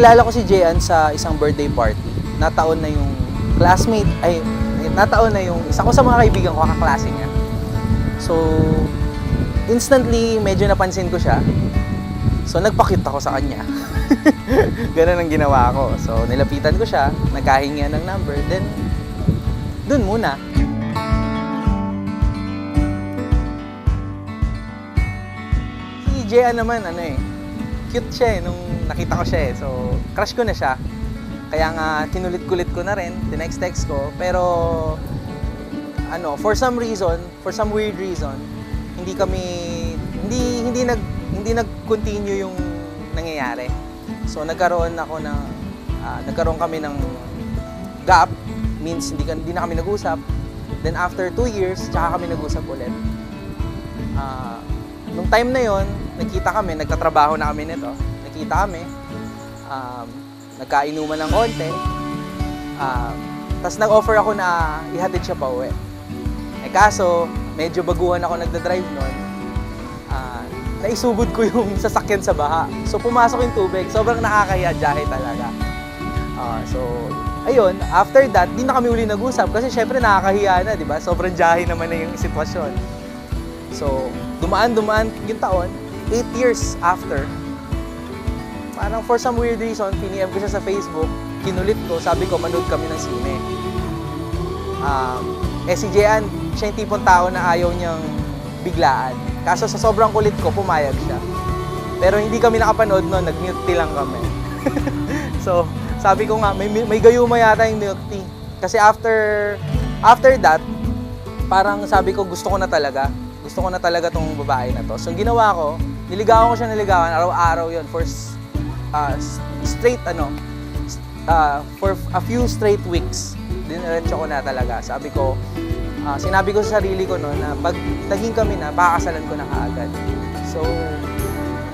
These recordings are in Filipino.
Nakilala ko si Jean sa isang birthday party. Nataon na yung classmate, nataon na yung isa ko sa mga kaibigan ko, kaklase niya. So, instantly, medyo napansin ko siya. So, nagpa-cute ako sa kanya. Ganun ang ginawa ko. So, nilapitan ko siya, nagkahingi ng number, then, dun muna. Si Jean naman, cute siya nung nakita ko siya So, crush ko na siya. Kaya nga, kinulit-kulit ko na rin, tinext-text ko. Pero, for some weird reason, hindi nag-continue yung nangyayari. So, nagkaroon kami ng gap, means hindi na kami nag-usap. Then, after 2 years, tsaka kami nag-usap ulit. Nung time na yon, nagtatrabaho na kami nito. Nakita kami, nagkainuman ng konti. Tapos nag-offer ako na ihatid siya pa uwi. Kaso, medyo baguhan ako nagdadrive nun. Naisugod ko yung sasakyan sa baha. So, pumasok yung tubig. Sobrang nakakahiya, jahe talaga. So, ayun, after that, di na kami uli nag-usap kasi syempre nakakahiya na, di ba? Sobrang jahe naman na yung sitwasyon. So, dumaan yung taon, 8 years after, parang for some weird reason, piniem ko siya sa Facebook, kinulit ko, sabi ko, manood kami ng sine. Si Jean, siya yung tipong tao na ayaw niyang biglaan. Kaso sa sobrang kulit ko, pumayag siya. Pero hindi kami nakapanood noon, nag-milk tea lang kami. So, sabi ko nga, may gayuma yata yung milk tea. Kasi after that, parang sabi ko, gusto ko na talaga tong babae na to. So, yung ginawa ko, niligawan ko siya araw-araw yun for for a few straight weeks. Diniretso ko na talaga. Sinabi ko sa sarili ko na pag naging kami na, pakakasalan ko na kaagad. So,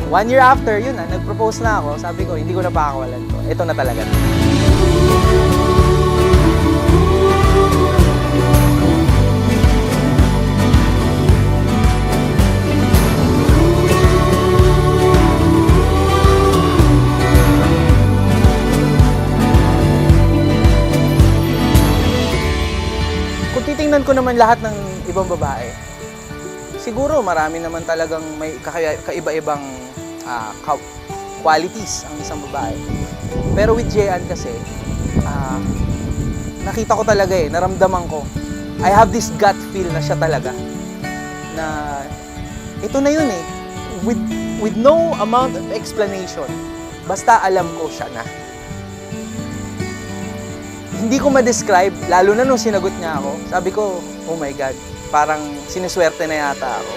1 year after, yun nag-propose na ako. Sabi ko, hindi ko na pakakawalan to. Ito na talaga. Kung titingnan ko naman lahat ng ibang babae, siguro marami naman talagang may kaiba-ibang qualities ang isang babae. Pero with Jean kasi, nakita ko talaga naramdaman ko. I have this gut feel na siya talaga. Na ito na yun With no amount of explanation, basta alam ko siya na. Hindi ko ma-describe, lalo na nung sinagot niya ako. Sabi ko, oh my God, parang sinuswerte na yata ako.